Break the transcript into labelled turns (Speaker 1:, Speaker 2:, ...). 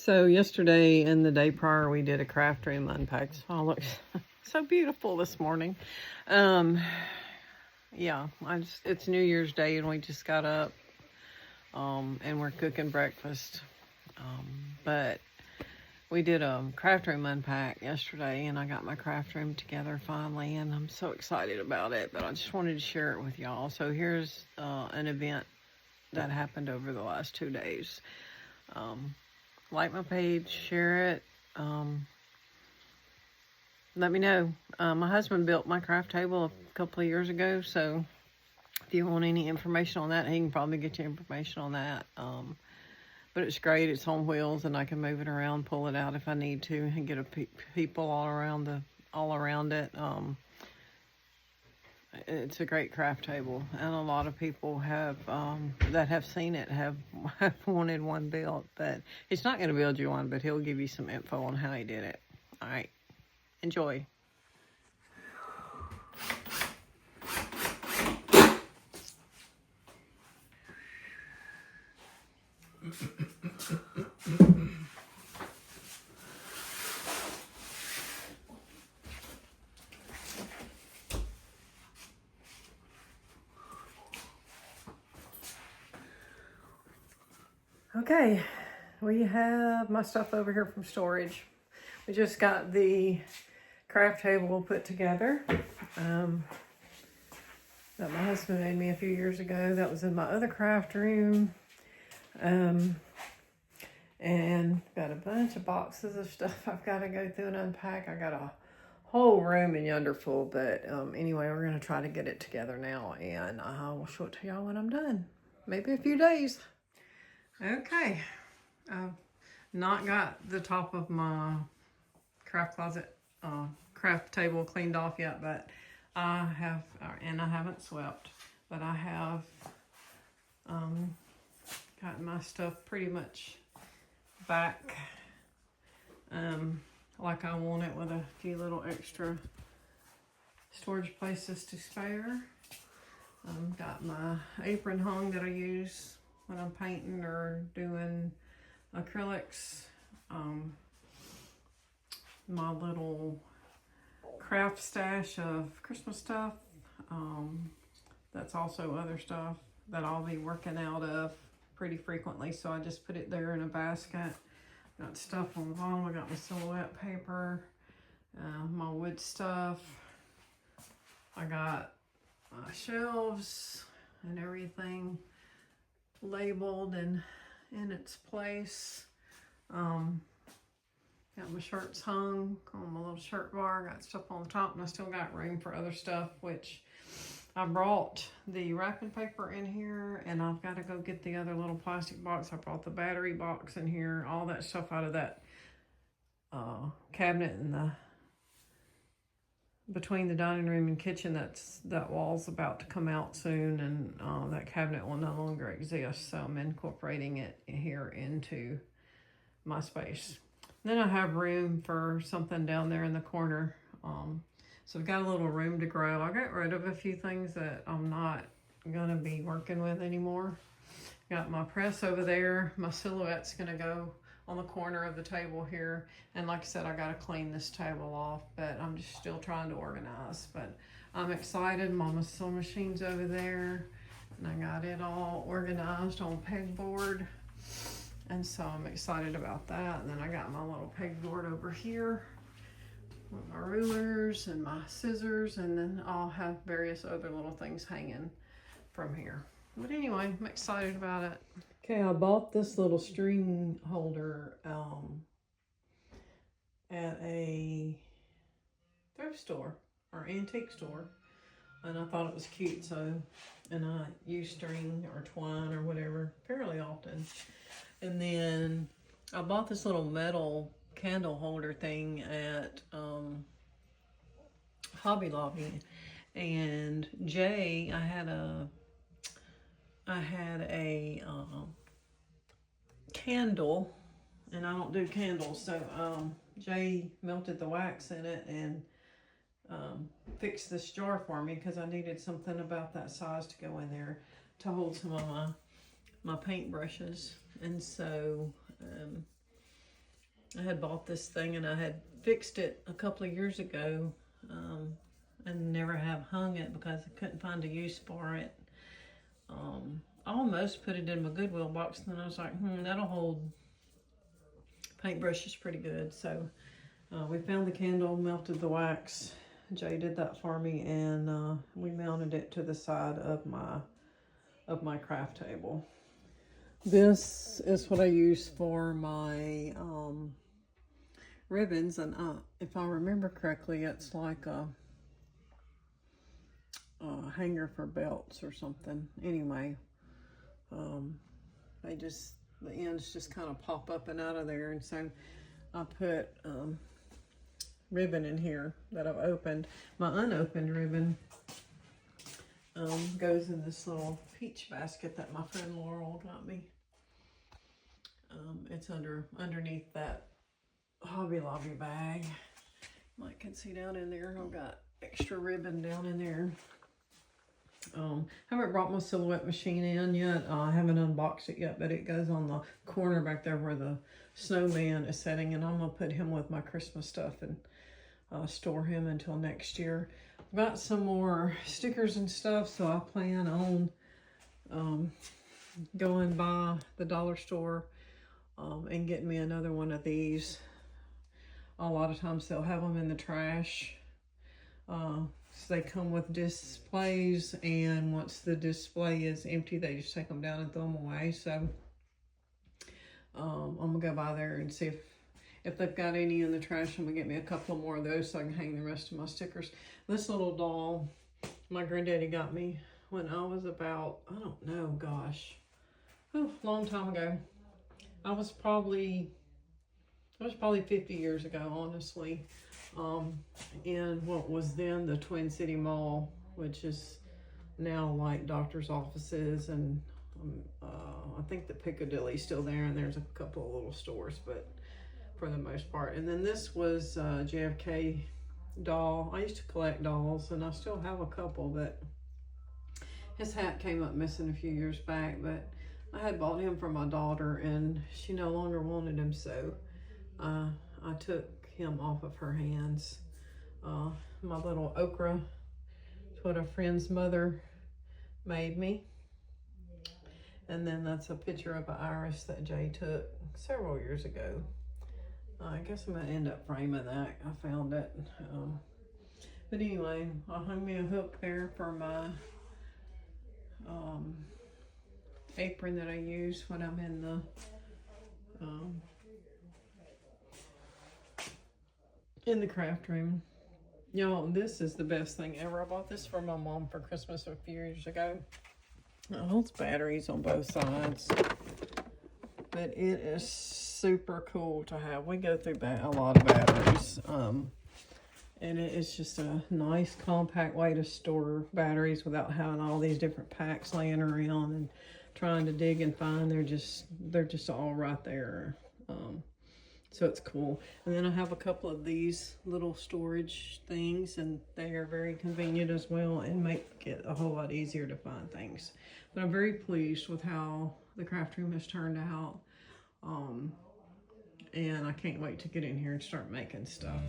Speaker 1: So yesterday and the day prior, we did a craft room unpack. Oh, looks so beautiful this morning. Yeah, it's New Year's Day and we just got up, and we're cooking breakfast. But we did a craft room unpack yesterday and I got my craft room together finally and I'm so excited about it, but I just wanted to share it with y'all. So here's an event that happened over the last 2 days. Like my page, share it. Let me know. My husband built my craft table a couple of years ago, so if you want any information on that, he can probably get you information on that. But it's great. It's on wheels, and I can move it around, pull it out if I need to, and get people all around it. It's a great craft table, and a lot of people have that have seen it have wanted one built. But he's not going to build you one, but he'll give you some info on how he did it. All right, enjoy. Okay, we have my stuff over here from storage. We just got the craft table put together that my husband made me a few years ago. That was in my other craft room. And got a bunch of boxes of stuff I've got to go through and unpack. I got a whole room in yonder full, but anyway, we're going to try to get it together now, and I will show it to y'all when I'm done. Maybe a few days. Okay, I've not got the top of my craft closet, craft table cleaned off yet, but I have, and I haven't swept, but I have gotten my stuff pretty much back like I want it, with a few little extra storage places to spare. Got my apron hung that I use when I'm painting or doing acrylics. My little craft stash of Christmas stuff. That's also other stuff that I'll be working out of pretty frequently, so I just put it there in a basket. Got stuff on the bottom. I got my silhouette paper, my wood stuff. I got my shelves and everything labeled and in its place. Got my shirts hung on my little shirt bar. Got stuff on the top, and I still got room for other stuff, which I brought the wrapping paper in here, and I've got to go get the other little plastic box. I brought the battery box in here, all that stuff out of that cabinet in the between the dining room and kitchen. That wall's about to come out soon, and that cabinet will no longer exist, so I'm incorporating it here into my space. Then I have room for something down there in the corner. So I've got a little room to grow. I got rid of a few things that I'm not gonna be working with anymore. Got my press over there. My silhouette's gonna go on the corner of the table here. And like I said, I gotta clean this table off, but I'm just still trying to organize. But I'm excited. Mama's sewing machine's over there, and I got it all organized on pegboard. And so I'm excited about that. And then I got my little pegboard over here with my rulers and my scissors, and then I'll have various other little things hanging from here. But anyway, I'm excited about it. Okay, I bought this little string holder at a thrift store or antique store, and I thought it was cute, and I use string or twine or whatever fairly often. And then I bought this little metal candle holder thing at Hobby Lobby, and Jay, I had a candle, and I don't do candles, so Jay melted the wax in it and fixed this jar for me because I needed something about that size to go in there to hold some of my paint brushes. And so I had bought this thing and I had fixed it a couple of years ago, and never have hung it because I couldn't find a use for it. I almost put it in my Goodwill box, and then I was like, that'll hold paintbrushes pretty good. So we found the candle, melted the wax. Jay did that for me, and we mounted it to the side of my craft table. This is what I use for my ribbons, and if I remember correctly, it's like a hanger for belts or something. Anyway, the ends just kind of pop up and out of there, and so I put ribbon in here that I've opened. My unopened ribbon goes in this little peach basket that my friend Laurel got me. It's underneath that Hobby Lobby bag. Might can see down in there. I've got extra ribbon down in there. Haven't brought my silhouette machine in yet. I haven't unboxed it yet, but it goes on the corner back there where the snowman is sitting, and I'm gonna put him with my Christmas stuff and store him until next year. I've got some more stickers and stuff, so I plan on going by the dollar store and getting me another one of these. A lot of times they'll have them in the trash. So they come with displays, and once the display is empty, they just take them down and throw them away. So I'm gonna go by there and see if they've got any in the trash. I'm gonna get me a couple more of those so I can hang the rest of my stickers. This little doll, my granddaddy got me when I was about, I don't know, gosh, a long time ago. I was probably 50 years ago, honestly. In what was then the Twin City Mall, which is now like doctor's offices, and I think the Piccadilly's still there, and there's a couple of little stores, but for the most part. And then this was JFK doll. I used to collect dolls, and I still have a couple, but his hat came up missing a few years back, but I had bought him for my daughter, and she no longer wanted him, so I took him off of her hands. My little okra, it's what a friend's mother made me. And then that's a picture of an iris that Jay took several years ago. I guess I'm gonna end up framing that. I found it. But anyway, I hung me a hook there for my apron that I use when I'm in the craft room. Y'all, this is the best thing ever. I bought this for my mom for Christmas a few years ago. It holds batteries on both sides, but it is super cool to have. We go through a lot of batteries, and it is just a nice compact way to store batteries without having all these different packs laying around and trying to dig and find. They're just all right there. So it's cool. And then I have a couple of these little storage things, and they are very convenient as well and make it a whole lot easier to find things. But I'm very pleased with how the craft room has turned out. And I can't wait to get in here and start making stuff.